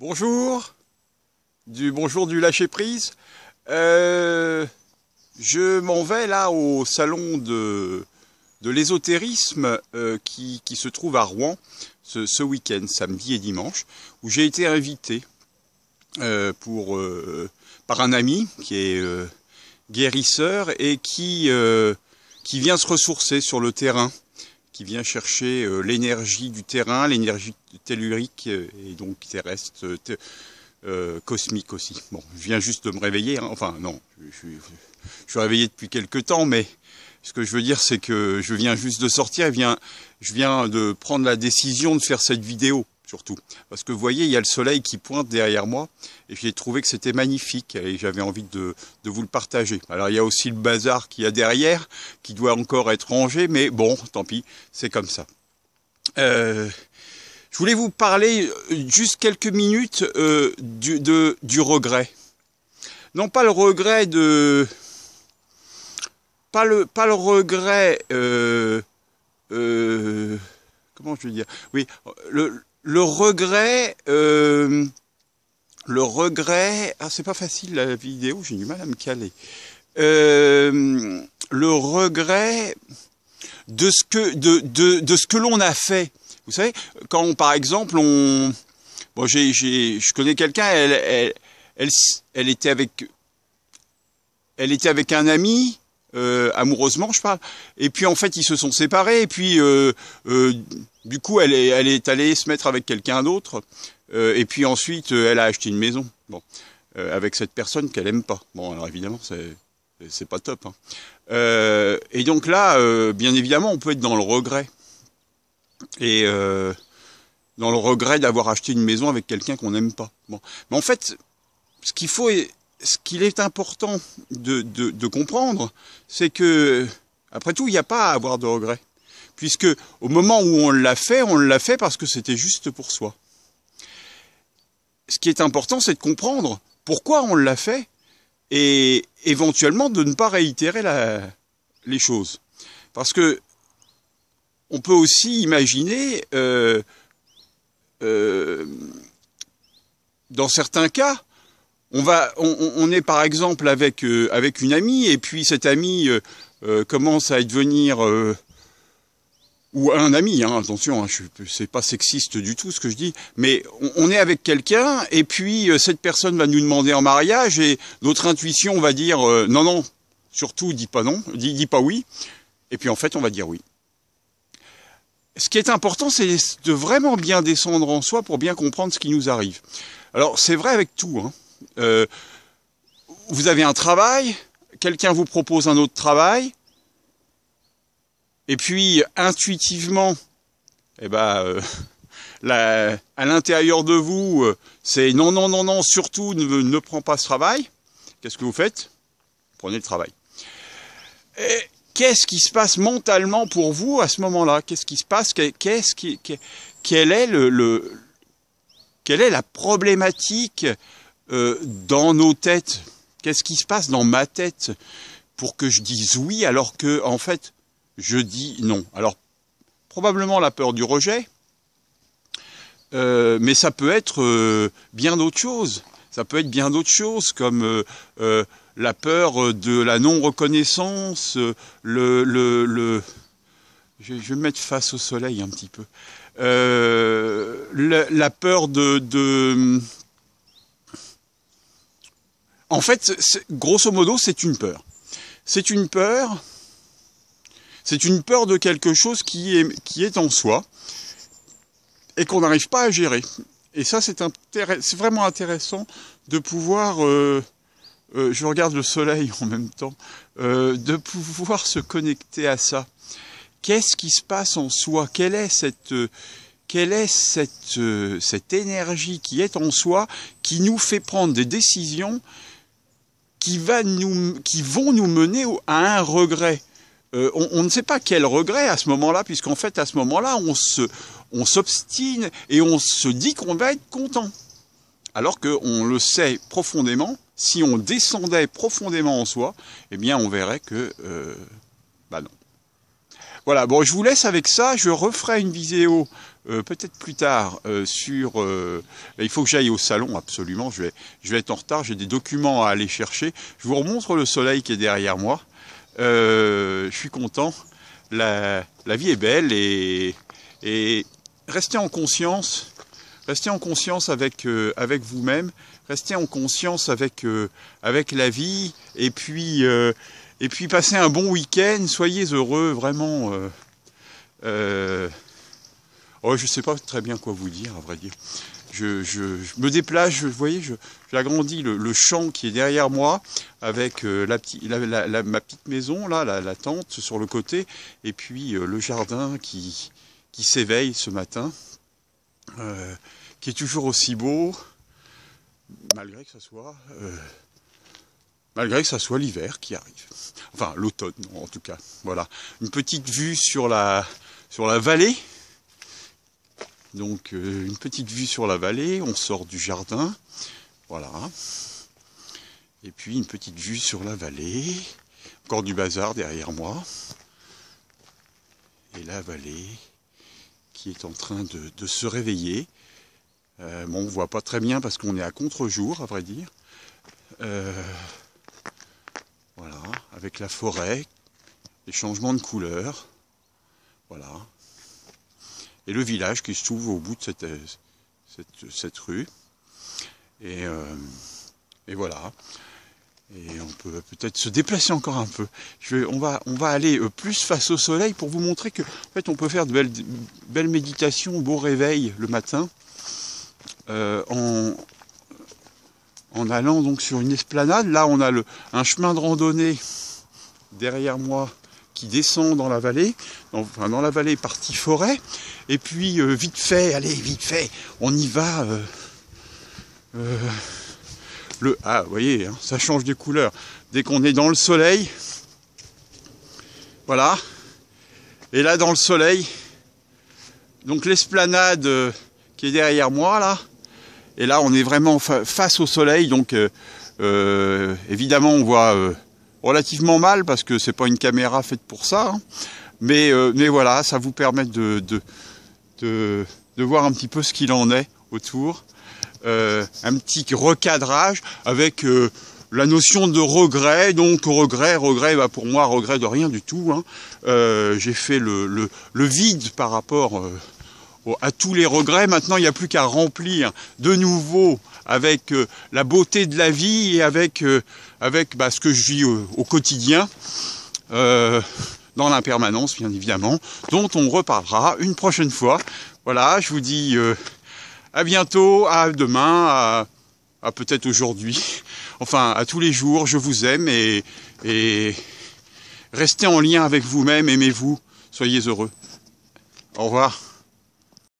Bonjour, bonjour du lâcher-prise. Je m'en vais là au salon de l'ésotérisme qui se trouve à Rouen ce week-end, samedi et dimanche, où j'ai été invité par un ami qui est guérisseur et qui vient se ressourcer sur le terrain, qui vient chercher l'énergie du terrain, l'énergie tellurique et donc terrestre, cosmique aussi. Bon, je viens juste de me réveiller, hein. Enfin non, je suis réveillé depuis quelque temps, mais ce que je veux dire, c'est que je viens juste de sortir, je viens de prendre la décision de faire cette vidéo, surtout. Parce que vous voyez, il y a le soleil qui pointe derrière moi, et j'ai trouvé que c'était magnifique, et j'avais envie de vous le partager. Alors il y a aussi le bazar qu'il y a derrière, qui doit encore être rangé, mais bon, tant pis, c'est comme ça. Je voulais vous parler juste quelques minutes du regret. Non pas le regret de... Pas le regret... comment je veux dire? Oui, le regret... le regret... Ah, c'est pas facile la vidéo, j'ai du mal à me caler. Le regret de ce que l'on a fait. Vous savez, quand par exemple bon, je connais quelqu'un, elle était avec un ami, amoureusement je parle, et puis en fait ils se sont séparés, et puis du coup elle est allée se mettre avec quelqu'un d'autre, et puis ensuite elle a acheté une maison, bon, avec cette personne qu'elle aime pas. Bon, alors évidemment c'est pas top, hein. Et donc là, bien évidemment, on peut être dans le regret. Et dans le regret d'avoir acheté une maison avec quelqu'un qu'on n'aime pas. Bon. Mais en fait, ce qu'il est important de comprendre, c'est que, après tout, il n'y a pas à avoir de regret. Puisque au moment où on l'a fait parce que c'était juste pour soi. Ce qui est important, c'est de comprendre pourquoi on l'a fait et éventuellement de ne pas réitérer les choses. Parce que on peut aussi imaginer, dans certains cas, on est par exemple avec une amie, et puis cette amie commence à devenir, ou un ami, hein, attention, hein, c'est pas sexiste du tout ce que je dis, mais on est avec quelqu'un, et puis cette personne va nous demander en mariage, et notre intuition va dire non, non, surtout dis pas non, dis pas oui, et puis en fait on va dire oui. Ce qui est important, c'est de vraiment bien descendre en soi pour bien comprendre ce qui nous arrive. Alors, c'est vrai avec tout, hein. Vous avez un travail, quelqu'un vous propose un autre travail, et puis, intuitivement, eh ben, à l'intérieur de vous, c'est non, non, non, non, surtout ne prends pas ce travail. Qu'est-ce que vous faites? Prenez le travail. Qu'est-ce qui se passe mentalement pour vous à ce moment-là? Qu'est-ce qui se passe? Quelle est la problématique dans nos têtes? Qu'est-ce qui se passe dans ma tête pour que je dise oui alors que, en fait, je dis non? Alors, probablement la peur du rejet, mais ça peut être bien d'autres choses. Ça peut être bien d'autres choses comme la peur de la non-reconnaissance, je vais me mettre face au soleil un petit peu. La peur En fait, grosso modo, c'est une peur. C'est une peur de quelque chose qui est en soi et qu'on n'arrive pas à gérer. Et ça, c'est vraiment intéressant de pouvoir... je regarde le soleil en même temps, de pouvoir se connecter à ça. Qu'est-ce qui se passe en soi? Quelle est cette énergie qui est en soi, qui nous fait prendre des décisions qui vont nous mener à un regret? On ne sait pas quel regret à ce moment-là, puisqu'en fait, à ce moment-là, on s'obstine et on se dit qu'on va être content. Alors qu'on le sait profondément, si on descendait profondément en soi, eh bien on verrait que, bah non. Voilà, bon, je vous laisse avec ça, je referai une vidéo peut-être plus tard il faut que j'aille au salon absolument. Je vais être en retard. J'ai des documents à aller chercher. Je vous remontre le soleil qui est derrière moi. Je suis content. La vie est belle et restez en conscience. Restez en conscience avec vous-même. Restez en conscience avec la vie. Et puis passez un bon week-end. Soyez heureux, vraiment. Oh, je sais pas très bien quoi vous dire, à vrai dire. Je me déplace, vous voyez, j'agrandis le champ qui est derrière moi avec ma petite maison, là, la tente sur le côté, et puis le jardin qui s'éveille ce matin, qui est toujours aussi beau, malgré que ça soit l'hiver qui arrive. Enfin, l'automne, en tout cas. Voilà. Une petite vue sur la vallée. Donc, une petite vue sur la vallée. On sort du jardin. Voilà. Et puis, une petite vue sur la vallée. Encore du bazar derrière moi. Et la vallée qui est en train de se réveiller. Bon, on ne voit pas très bien parce qu'on est à contre-jour, à vrai dire. Voilà, avec la forêt, les changements de couleurs, voilà. Et le village qui se trouve au bout de cette rue. Et voilà. Et on peut peut-être se déplacer encore un peu. On va aller plus face au soleil pour vous montrer que, en fait, on peut faire de belles méditations, beau réveil le matin, en allant donc sur une esplanade. Là, on a un chemin de randonnée derrière moi qui descend dans la vallée, dans la vallée partie forêt. Et puis, vite fait, on y va. Vous voyez, hein, ça change de couleur. Dès qu'on est dans le soleil, voilà. Et là, dans le soleil, donc l'esplanade qui est derrière moi, là. Et là, on est vraiment face au soleil, donc évidemment, on voit relativement mal parce que c'est pas une caméra faite pour ça. Hein. Mais voilà, ça vous permet de voir un petit peu ce qu'il en est autour. Un petit recadrage avec la notion de regret. Donc regret, bah pour moi, regret de rien du tout. Hein. J'ai fait le vide par rapport à tous les regrets. Maintenant, il n'y a plus qu'à remplir de nouveau avec la beauté de la vie et avec ce que je vis au quotidien, dans l'impermanence, bien évidemment, dont on reparlera une prochaine fois. Voilà, je vous dis à bientôt, à demain, à peut-être aujourd'hui, enfin à tous les jours. Je vous aime et restez en lien avec vous-même, aimez-vous, soyez heureux. Au revoir.